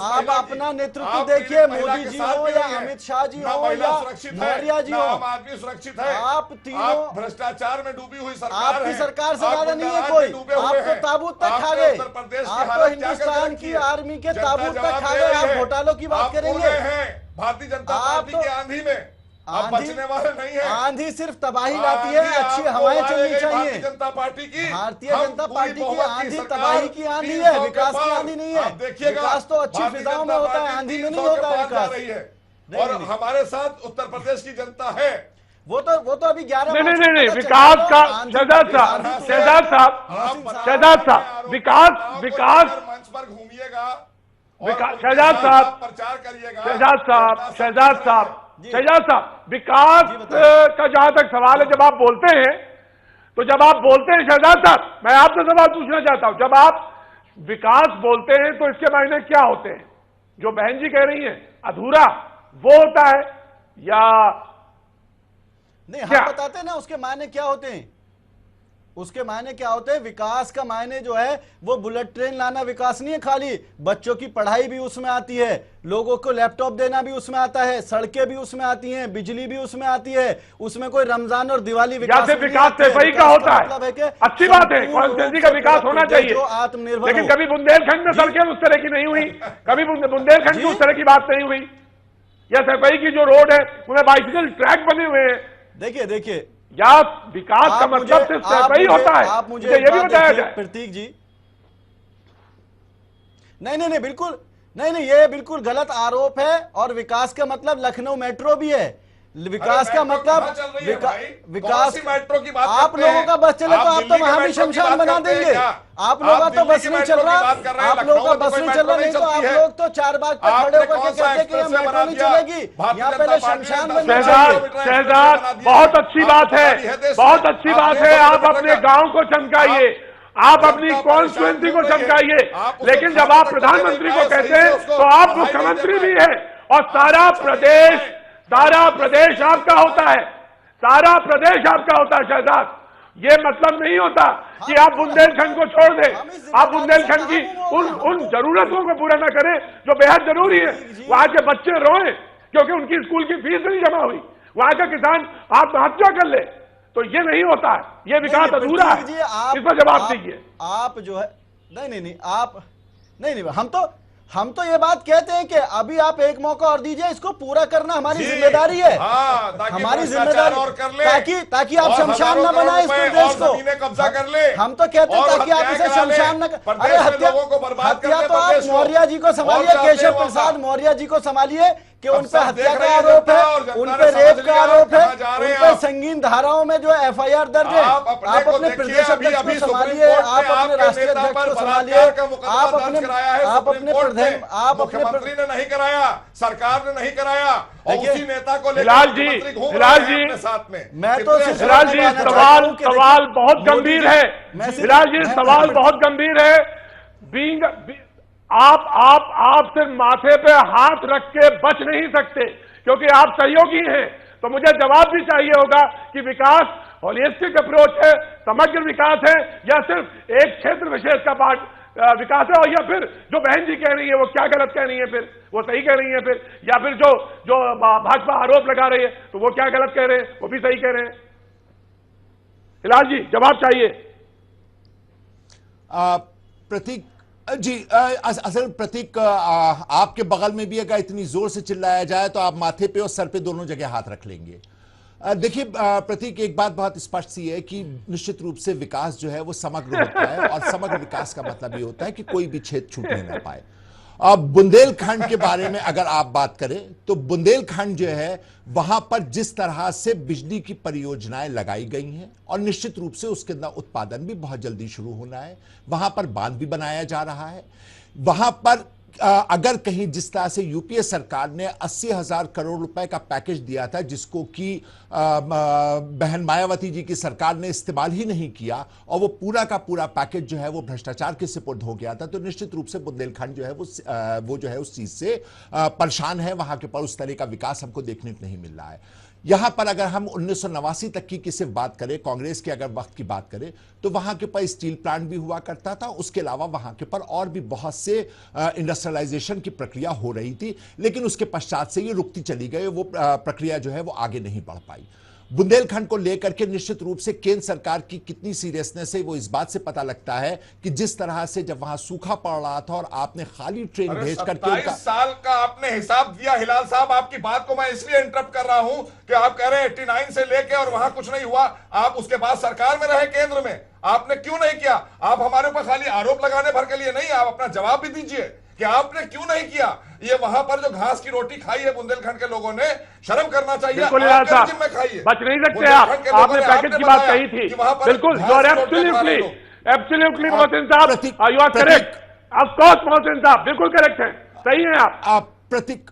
S5: आप अपना नेतृत्व देखिए, मोदी जी हो या अमित शाह जी हो या मौर्य जी हो,
S4: आदमी सुरक्षित है।
S5: आप तीनों
S4: भ्रष्टाचार में डूबी हुई सरकार
S5: आपकी सरकार से ज्यादा नहीं है कोई। आप तो ताबूत तक खा गए, आप तो हिंदुस्तान की आर्मी के ताबूत तक खा गए। आप घोटालों की बात करेंगे?
S4: भारतीय जनता पार्टी की आंधी में आप बचने वाले नहीं है।
S5: आंधी सिर्फ तबाही लाती है, अच्छी हवाएं चलनी चाहिए।
S4: भारतीय जनता पार्टी की
S5: आंधी तबाही की आंधी है, विकास की आंधी नहीं है। विकास तो अच्छी फिजाओं में होता है, आंधी में नहीं होता है विकास।
S4: और हमारे साथ उत्तर प्रदेश की जनता है,
S5: वो तो अभी 11
S1: नहीं विकास का शहजाद साहब विकास
S4: मंच पर घूमिएगा,
S1: शहजाद साहब
S4: प्रचार करिएगा।
S1: शहजाद साहब विकास का जहां तक सवाल है, जब आप बोलते हैं शहजाद साहब, मैं आपसे सवाल पूछना चाहता हूं, जब आप विकास बोलते हैं तो इसके मायने क्या होते हैं? जो बहन जी कह रही हैं अधूरा वो होता है या
S5: नहीं? हम बताते हैं ना उसके मायने क्या होते हैं। उसके मायने क्या होते हैं? विकास का मायने जो है वो बुलेट ट्रेन लाना विकास नहीं है, खाली बच्चों की पढ़ाई भी उसमें आती है, लोगों को लैपटॉप देना भी उसमें आता है, सड़कें भी उसमें आती हैं, बिजली भी उसमें आती है। उसमें कोई रमजान और दिवाली विकास
S1: सफाई का होता है। अच्छी बात है, कॉन्स्टिट्यूंसी का विकास होना चाहिए,
S5: आत्मनिर्भर।
S1: लेकिन कभी बुंदेलखंड में सड़कें उस तरह की नहीं हुई, कभी बुंदेलखंड की उस तरह की बात नहीं हुई, या सफाई की जो रोड है उनमें बाइसिकल ट्रैक बने हुए हैं।
S5: देखिए
S1: या विकास का मतलब सिर्फ सफाई होता है,
S5: आप मुझे
S1: ये भी बताया जाए।
S5: प्रतीक जी, नहीं बिल्कुल नहीं, ये बिल्कुल गलत आरोप है। और विकास का मतलब लखनऊ मेट्रो भी है, विकास का मतलब विकास
S4: मेट्रो की बात
S5: आप लोगों का बस चले तो आप तो वहां भी शमशान बना देंगे। आप लोगों का तो बस नहीं चल रहा, आप लोगों का बस नहीं चल रहा, नहीं तो आप लोग तो चार बाग पर खड़े होकर के कहते कि मेट्रो नहीं चलेगी, यहाँ पहले शमशान बनना चाहिए।
S1: शहजाद बहुत अच्छी बात है, बहुत अच्छी बात है। आप अपने गांव को चमकाइए, आप अपनी कॉन्स्टिट्यूएंसी को चमकाइए, लेकिन जब आप प्रधानमंत्री को कहते हैं तो आप मुख्यमंत्री भी हैं और सारा प्रदेश आपका होता है, सारा प्रदेश आपका होता है। शहजाद, ये मतलब नहीं होता कि आप बुंदेलखंड को छोड़ दें, आप बुंदेलखंड की उन जरूरतों को पूरा ना करें जो बेहद जरूरी है। वहां के बच्चे रोएं क्योंकि उनकी स्कूल की फीस नहीं जमा हुई, वहां का किसान आत्महत्या कर ले, तो ये नहीं होता है, ये विकास अधूरा है। इसका जवाब दीजिए।
S5: आप जो है नहीं आप नहीं हम तो ये बात कहते हैं कि अभी आप एक मौका और दीजिए, इसको पूरा करना हमारी जिम्मेदारी है। हमारी जिम्मेदारी ताकि आप शमशान न बनाए इस प्रदेश को,
S4: कब्जा कर ले।
S5: हम तो कहते हैं ताकि आप इसे शमशान न अरे हत्या तो आप मौर्य जी को संभालिए, केशव प्रसाद मौर्य जी को संभालिए कि उन पे हत्या का आरोप है, उन पे रेप का आरोप है, उन पे संगीन धाराओं में जो एफआईआर दर्ज है। आप अपने प्रदेश अध्यक्ष को संभालिए, आप अपने राष्ट्रीय अध्यक्ष को संभालिए, आप अपने
S4: मुख्यमंत्री ने नहीं कराया, सरकार ने नहीं कराया, और उसी नेता को
S1: हिलाल जी
S4: साथ में।
S5: मैं तो
S1: हिलाल जी सवाल बहुत गंभीर है, हिलाल जी सवाल बहुत गंभीर है। आप सिर्फ माथे पे हाथ रख के बच नहीं सकते क्योंकि आप सहयोगी हैं, तो मुझे जवाब भी चाहिए होगा कि विकास होलिस्टिक अप्रोच है, समग्र विकास है, या सिर्फ एक क्षेत्र विशेष का विकास है, और या फिर जो बहन जी कह रही है वो क्या गलत कह रही है, फिर वो सही कह रही है, फिर या फिर जो भाजपा आरोप लगा रही है तो वो क्या गलत कह रहे हैं, वो भी सही कह रहे हैं। हिलाल जी जवाब चाहिए।
S6: प्रतीक जी, असल प्रतीक, आपके बगल में भी अगर इतनी जोर से चिल्लाया जाए तो आप माथे पे और सर पे दोनों जगह हाथ रख लेंगे। देखिए प्रतीक, एक बात बहुत स्पष्ट सी है कि निश्चित रूप से विकास जो है वो समग्र होता है, और समग्र विकास का मतलब ये होता है कि कोई भी क्षेत्र छूटने ना पाए। अब बुंदेलखंड के बारे में अगर आप बात करें तो बुंदेलखंड जो है वहां पर जिस तरह से बिजली की परियोजनाएं लगाई गई हैं, और निश्चित रूप से उसके अंदर उत्पादन भी बहुत जल्दी शुरू होना है, वहां पर बांध भी बनाया जा रहा है। वहां पर अगर कहीं जिस तरह से यूपीए सरकार ने 80,000 करोड़ रुपए का पैकेज दिया था, जिसको कि बहन मायावती जी की सरकार ने इस्तेमाल ही नहीं किया, और वो पूरा का पूरा पैकेज जो है वो भ्रष्टाचार के सुपुर्द हो गया था, तो निश्चित रूप से बुंदेलखंड जो है वो जो है उस चीज से परेशान है। वहां के पर उस तरह का विकास हमको देखने को नहीं मिल रहा है। यहां पर अगर हम 1989 तक की सिर्फ बात करें, कांग्रेस के अगर वक्त की बात करें, तो वहां के पर स्टील प्लांट भी हुआ करता था, उसके अलावा वहां के पर और भी बहुत से इंडस्ट्रियलाइजेशन की प्रक्रिया हो रही थी, लेकिन उसके पश्चात से ये रुकती चली गई, वो प्रक्रिया जो है वो आगे नहीं बढ़ पाई। बुंदेलखंड को लेकर के निश्चित रूप से केंद्र सरकार की कितनी सीरियसनेस है वो इस बात से पता लगता है कि जिस तरह से जब वहां सूखा पड़ रहा था और आपने खाली ट्रेन भेज करके
S4: 27 साल का आपने हिसाब दिया। हिलाल साहब, आपकी बात को मैं इसलिए इंटरप्ट कर रहा हूं कि आप कह रहे हैं 89 से लेके और वहां कुछ नहीं हुआ, आप उसके बाद सरकार में रहे, केंद्र में, आपने क्यों नहीं किया? आप हमारे ऊपर खाली आरोप लगाने भर के लिए नहीं, आप अपना जवाब भी दीजिए कि आपने क्यों नहीं किया। ये वहां पर जो घास की रोटी खाई है बुंदेलखंड के लोगों ने, शर्म करना चाहिए।
S1: बिल्कुल में खाइए, बच नहीं सकते आप। आपने पैकेज की बात कही थी, बिल्कुल, यू आर एब्सोल्युटली मोहसिन साहब, you are correct, of course Mohsin साहब बिल्कुल करेक्ट है, सही है आप।
S6: प्रतीक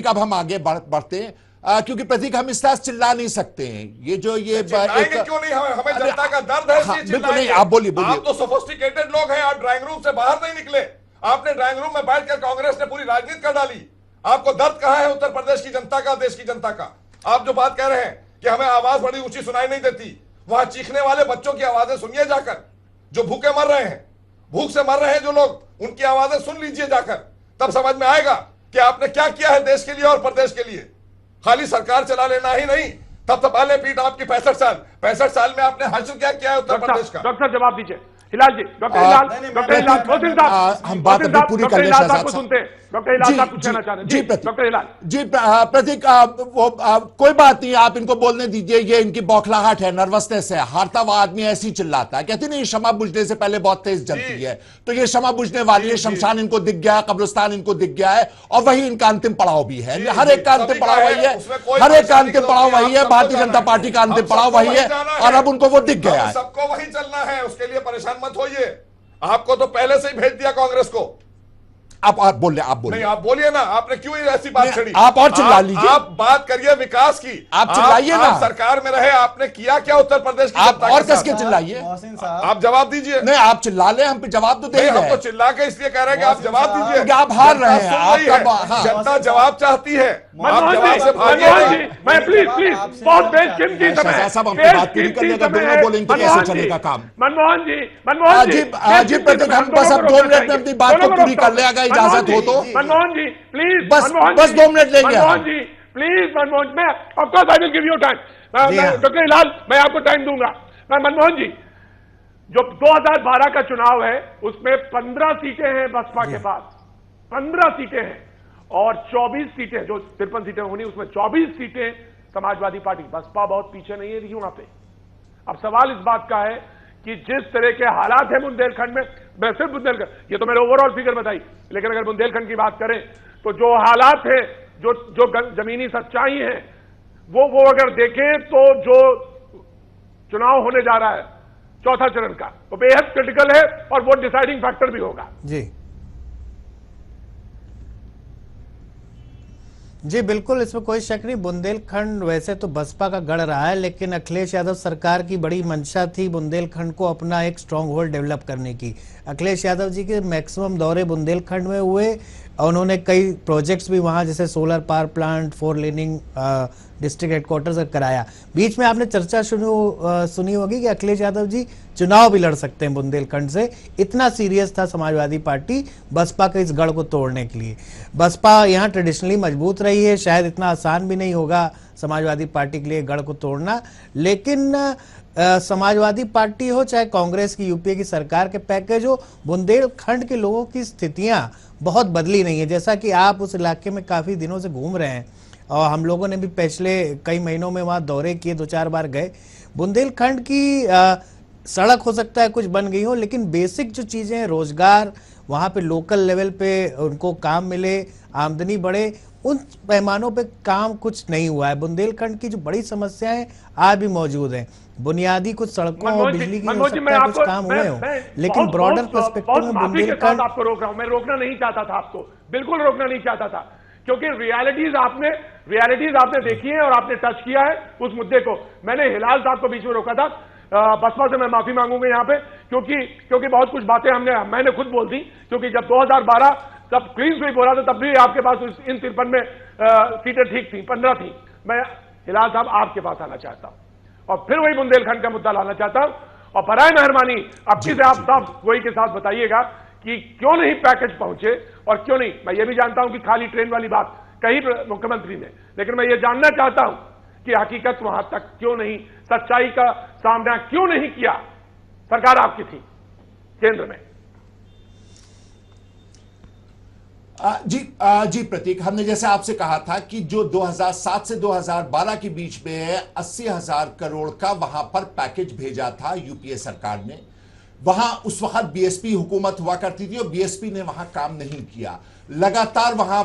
S6: अब हम आगे बढ़ते हैं, क्योंकि प्रतीक हम इस तरह चिल्ला नहीं सकते हैं। ये क्यों
S4: नहीं, हमें जनता का दर्द है।
S6: बिल्कुल नहीं, आप बोलिए।
S4: आप तो सोफिस्टिकेटेड लोग हैं, आप ड्राइंग रूम से बाहर नहीं निकले, आपने ड्राइंग रूम में बैठकर कांग्रेस ने पूरी राजनीति कर डाली। आपको दर्द कहां है उत्तर प्रदेश की जनता का, देश की जनता का? आप जो बात कह रहे हैं कि हमें आवाज बड़ी ऊंची सुनाई नहीं देती, वहां चीखने वाले बच्चों की आवाजें सुनिए जाकर, जो भूखे मर रहे हैं, भूख से मर रहे हैं जो लोग, उनकी आवाजें सुन लीजिए जाकर, तब समझ में आएगा कि आपने क्या किया है देश के लिए और प्रदेश के लिए। खाली सरकार चला लेना ही नहीं, तब तो पहले पीठ आपकी 65 साल में आपने हासिल क्या किया है उत्तर प्रदेश का?
S1: डॉक्टर जवाब दीजिए। हिलाल जी, डॉक्टर हिलाल, मोहसिन साहब,
S6: हम बात अभी पूरी कर लें।
S1: सुनते हैं। डॉक्टर हिलाल साहब कुछ कहना चाह रहे हैं?
S6: जी प्रतीक,
S1: डॉक्टर हिलाल
S6: जी प्रतीक, कोई बात नहीं, आप इनको बोलने दीजिए। ये इनकी बौखलाहट है, नर्वसनेस है। हारता हुआ आदमी ऐसे ही चिल्लाता है। कहते नहीं शमा बुझने से पहले बहुत तेज जलती है, तो ये शमा बुझने वाली है। शमशान इनको दिख गया, कब्रिस्तान इनको दिख गया है, और वही इनका अंतिम पड़ाव भी है। हर एक का अंतिम पड़ाव वही है, हर एक का अंतिम पड़ाव वही है। भारतीय जनता पार्टी का अंतिम पड़ाव वही है, और अब उनको वो दिख गया है।
S4: सबको वही चलना है, उसके लिए परेशान मत होइए। आपको तो पहले से ही भेज दिया कांग्रेस को।
S6: आप बोल रहे, आप बोलिए।
S4: नहीं, आप बोलिए ना, आपने क्यों ऐसी बात छेड़ी?
S6: आप और चिल्ला लीजिए।
S4: आप बात करिए विकास की,
S6: आप चिल्लाइए ना।
S4: सरकार में रहे, आपने किया क्या उत्तर प्रदेश की
S6: आप
S4: जनता के
S6: और
S4: साथ?
S6: कसके चिल्लाइए।
S5: मोहसिन साहब,
S4: आप जवाब दीजिए।
S6: नहीं, आप चिल्ला ले, हम पे जवाब तो दे ही
S4: नहीं, हम
S6: रहे
S4: तो चिल्ला के इसलिए कह रहे हैं कि आप जवाब दीजिए।
S6: क्योंकि आप हार रहे हैं।
S4: जनता सुन रही
S6: आपका
S4: है,
S6: हाँ।
S4: जनता जवाब चाहती है। आप
S1: मनमोहन
S4: जवाब
S1: जी,
S4: से भागिए
S1: मनमोहन
S4: नहीं।
S1: जी, मैं प्लीज बहुत बेशकीमती समय
S6: शहजाद साहब, हम बात पूरी कर लेगा, दोनों बोलेंगे तो कैसे चलेगा काम?
S1: मनमोहन जी,
S6: जी प्रतीक, हम बस अब 2 मिनट में अपनी बात को पूरी कर ले, अगर इजाजत हो तो।
S1: मनमोहन जी प्लीज,
S6: बस 2 मिनट लेंगे।
S1: मनमोहन जी प्लीज, मनमोहन, मैं of course I will give you time. Doctor Hilal, मैं आपको टाइम दूंगा। मनमोहन जी, जो 2012 का चुनाव है उसमें 15 सीटें हैं बसपा के पास, 15 सीटें हैं, और 24 सीटें, जो 53 सीटें होनी उसमें 24 सीटें समाजवादी पार्टी। बसपा बहुत पीछे नहीं है रही वहां पे। अब सवाल इस बात का है कि जिस तरह के हालात हैं बुंदेलखंड में, मैं सिर्फ बुंदेलखंड, ये तो मैंने ओवरऑल फिगर बताई, लेकिन अगर बुंदेलखंड की बात करें तो जो हालात हैं, जो जमीनी सच्चाई है, वो अगर देखें तो जो चुनाव होने जा रहा है चौथा चरण का, वो बेहद क्रिटिकल है और वो डिसाइडिंग फैक्टर भी होगा।
S7: जी बिल्कुल, इसमें कोई शक नहीं। बुंदेलखंड वैसे तो बसपा का गढ़ रहा है, लेकिन अखिलेश यादव सरकार की बड़ी मंशा थी बुंदेलखंड को अपना एक स्ट्रांग होल्ड डेवलप करने की। अखिलेश यादव जी के मैक्सिमम दौरे बुंदेलखंड में हुए, और उन्होंने कई प्रोजेक्ट्स भी वहाँ, जैसे solar power plant, 4 laning district headquarter से कराया। बीच में आपने चर्चा सुनी होगी कि अखिलेश यादव जी चुनाव भी लड़ सकते हैं बुंदेलखंड से। इतना सीरियस था समाजवादी पार्टी बसपा के इस गढ़ को तोड़ने के लिए। बसपा यहाँ ट्रेडिशनली मजबूत रही है, शायद इतना आसान भी नहीं होगा समाजवादी पार्टी के लिए गढ़ को तोड़ना, लेकिन समाजवादी पार्टी हो चाहे कांग्रेस की, यूपीए की सरकार के पैकेज हो, बुंदेलखंड के लोगों की स्थितियां बहुत बदली नहीं है। जैसा कि आप उस इलाके में काफ़ी दिनों से घूम रहे हैं, और हम लोगों ने भी पिछले कई महीनों में वहाँ दौरे किए, 2-4 बार गए। बुंदेलखंड की सड़क हो सकता है कुछ बन गई हो, लेकिन बेसिक जो चीज़ें हैं, रोजगार, वहाँ पे लोकल लेवल पे उनको काम मिले, आमदनी बढ़े, उन पैमानों पे काम कुछ नहीं हुआ है। बुंदेलखंड की जो बड़ी समस्याएं आज भी मौजूद हैं, बुनियादी कुछ सड़कों और बिजली की हो सकता है कुछ काम हुए हो, लेकिन ब्रॉडर पर्सपेक्टिव में बुंदेलखंड।
S1: आपको रोक रहा हूं, मैं रोकना नहीं चाहता था आपको, बिल्कुल रोकना नहीं चाहता था, क्योंकि रियलिटीज आपने देखी है और आपने टच किया है उस मुद्दे को। मैंने हिलाल साहब को बीच में रोका था, बसपा से मैं माफी मांगूंगा यहाँ पे, क्योंकि बहुत कुछ बातें मैंने खुद बोल दी, क्योंकि जब 2012 तब क्लीन स्वीप हो रहा था, तब भी आपके पास इन 53 में सीटें ठीक थी, 15 थी। मैं हिलाल साहब आपके पास आना चाहता हूं और फिर वही बुंदेलखंड का मुद्दा लाना चाहता हूं, और बराए मेहरबानी अब से आप साहब वही के साथ बताइएगा कि क्यों नहीं पैकेज पहुंचे और क्यों नहीं। मैं ये भी जानता हूं कि खाली ट्रेन वाली बात कही मुख्यमंत्री ने, लेकिन मैं ये जानना चाहता हूं कि हकीकत वहां तक क्यों नहीं, सच्चाई का सामना क्यों नहीं किया। सरकार आपकी थी केंद्र में।
S6: जी प्रतीक, हमने जैसे आपसे कहा था कि जो 2007 से 2012 के बीच में 80,000 करोड़ का वहां पर पैकेज भेजा था यूपीए सरकार ने, वहां उस वक्त बीएसपी हुकूमत हुआ करती थी और बीएसपी ने वहां काम नहीं किया। लगातार वहां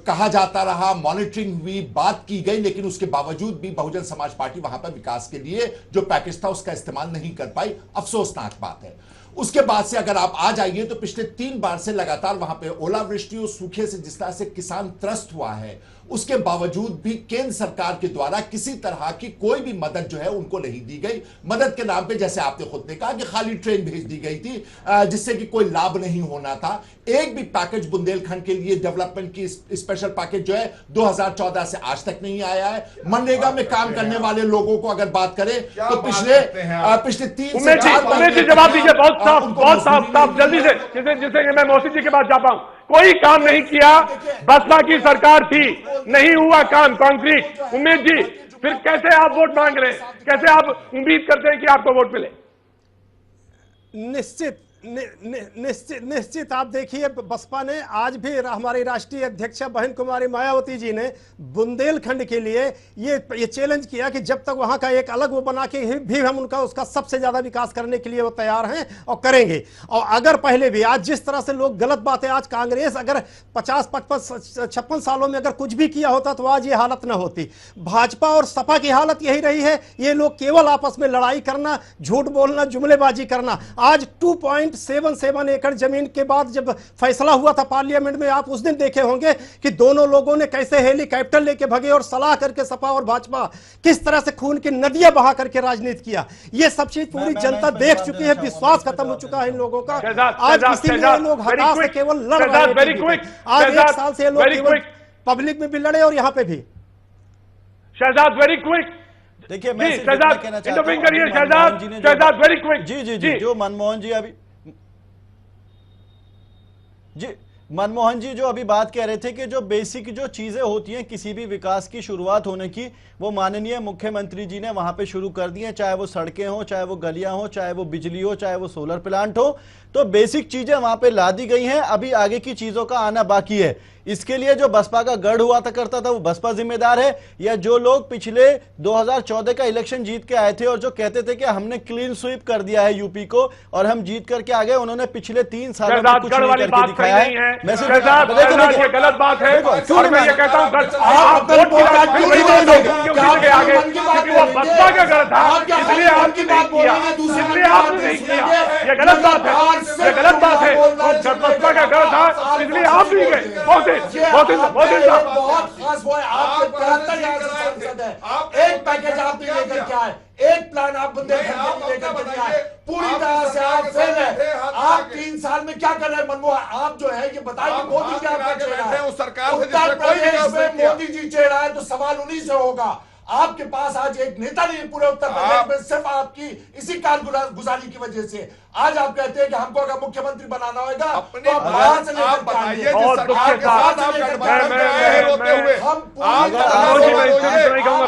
S6: कहा जाता रहा, मॉनिटरिंग हुई, बात की गई, लेकिन उसके बावजूद भी बहुजन समाज पार्टी वहां पर विकास के लिए जो पैकेज था उसका इस्तेमाल नहीं कर पाई। अफसोसनाक बात है। उसके बाद से अगर आप आ जाइए तो पिछले 3 बार से लगातार वहां पे ओलावृष्टि और सूखे से जिस तरह से किसान त्रस्त हुआ है, उसके बावजूद भी केंद्र सरकार के द्वारा किसी तरह की कोई भी मदद जो है उनको नहीं दी गई। मदद के नाम पे जैसे आपने खुद ने कहा कि खाली ट्रेन भेज दी गई थी, जिससे कि कोई लाभ नहीं होना था। एक भी पैकेज बुंदेलखंड के लिए डेवलपमेंट की स्पेशल पैकेज जो है 2014 से आज तक नहीं आया है। मनरेगा में काम करने वाले लोगों को अगर बात करें तो पिछले 3 से 4
S1: महीने जवाब दीजिए, बहुत साफ जल्दी से, जिसे मैं मौसी जी के पास जा पाऊं। कोई काम नहीं किया, बसपा की सरकार थी, नहीं हुआ काम कॉन्क्रीट। उमेश जी, फिर कैसे आप वोट मांग रहे हैं, कैसे आप उम्मीद करते हैं कि आपको वोट मिले?
S3: निश्चित आप देखिए, बसपा ने आज भी हमारी राष्ट्रीय अध्यक्षा बहन कुमारी मायावती जी ने बुंदेलखंड के लिए ये चैलेंज किया कि जब तक वहां का एक अलग वो बना के भी हम उसका सबसे ज्यादा विकास करने के लिए वो तैयार हैं और करेंगे। और अगर पहले भी आज जिस तरह से लोग गलत बातें, आज कांग्रेस अगर 50-55-56 सालों में अगर कुछ भी किया होता तो आज ये हालत न होती। भाजपा और सपा की हालत यही रही है, ये लोग केवल आपस में लड़ाई करना, झूठ बोलना, जुमलेबाजी करना। आज 2.77 एकड़ जमीन के बाद जब फैसला हुआ था पार्लियामेंट में, आप उस दिन देखे होंगे कि दोनों लोगों ने कैसे हेलीकॉप्टर लेके भगे और सलाह करके सपा और भाजपा किस तरह से खून की नदियां बहा करके राजनीति किया। ये सब चीज पूरी जनता देख चुकी है, विश्वास खत्म हो चुका है इन लोगों का। आज इसीलिए लोग हताश से केवल लड़ रहे हैं। आज 1 साल से लोग केवल पब्लिक में भी लड़े और यहां पे भी।
S1: शहजाद वेरी क्विक,
S5: देखिए मैं
S1: शहजाद इंटरव्यू करिए। Shahzad very quick.
S5: जी जो मनमोहन जी अभी मनमोहन जी जो अभी बात कह रहे थे कि जो बेसिक जो चीजें होती हैं किसी भी विकास की शुरुआत होने की, वो माननीय मुख्यमंत्री जी ने वहां पे शुरू कर दी है, चाहे वो सड़कें हो, चाहे वो गलियां हो, चाहे वो बिजली हो, चाहे वो सोलर प्लांट हो। तो बेसिक चीजें वहां पे ला दी गई हैं, अभी आगे की चीजों का आना बाकी है। इसके लिए जो बसपा का गढ़ हुआ करता था वो बसपा जिम्मेदार है, या जो लोग पिछले 2014 का इलेक्शन जीत के आए थे और जो कहते थे कि हमने क्लीन स्वीप कर दिया है यूपी को और हम जीत करके आ गए, उन्होंने पिछले 3 सालों में कुछ नहीं करके दिखाया है।
S1: ये गलत बात है और मैं ये कहता हूं बसपा का गढ़ था इसलिए आपकी नहीं किया, इसलिए आपने नहीं किया। ये गलत बात है, ये गलत बात है। बसपा का गढ़ था इसलिए आप नहीं गए। बहुत
S8: खास वो है, आपके 73 सांसद है, एक पैकेज आप नहीं लेकर के आए, एक प्लान आप बुंदेलखंड लेकर के आए, पूरी तरह से आप फेल है। आप 3 साल में क्या कर रहे हैं मनमोहन? आप जो है ये बताइए, मोदी क्या चेहरा है? उत्तर प्रदेश में मोदी जी चेहरा है तो सवाल उन्हीं से होगा। आपके पास आज एक नेता नहीं पूरे उत्तर प्रदेश में, सिर्फ आपकी इसी कारगुजारी की वजह से आज आप कहते हैं कि हमको अगर मुख्यमंत्री बनाना होगा तो आप बाहर से लेकर के आएंगे।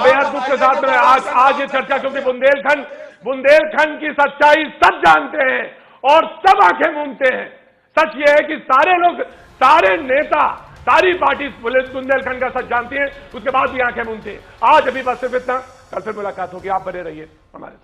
S1: बेहद दुख के साथ में आज ये चर्चा, क्योंकि बुंदेलखंड की सच्चाई सब जानते हैं और सब आंखें मूंदते हैं। सच ये है कि सारे लोग, सारे नेता, सारी पार्टी पुलिस बुंदेलखंड का सच जानती है, उसके बाद भी आंखें मूंदती है। आज अभी बस सिर्फ इतना, कल फिर मुलाकात होगी। आप बने रहिए हमारे साथ।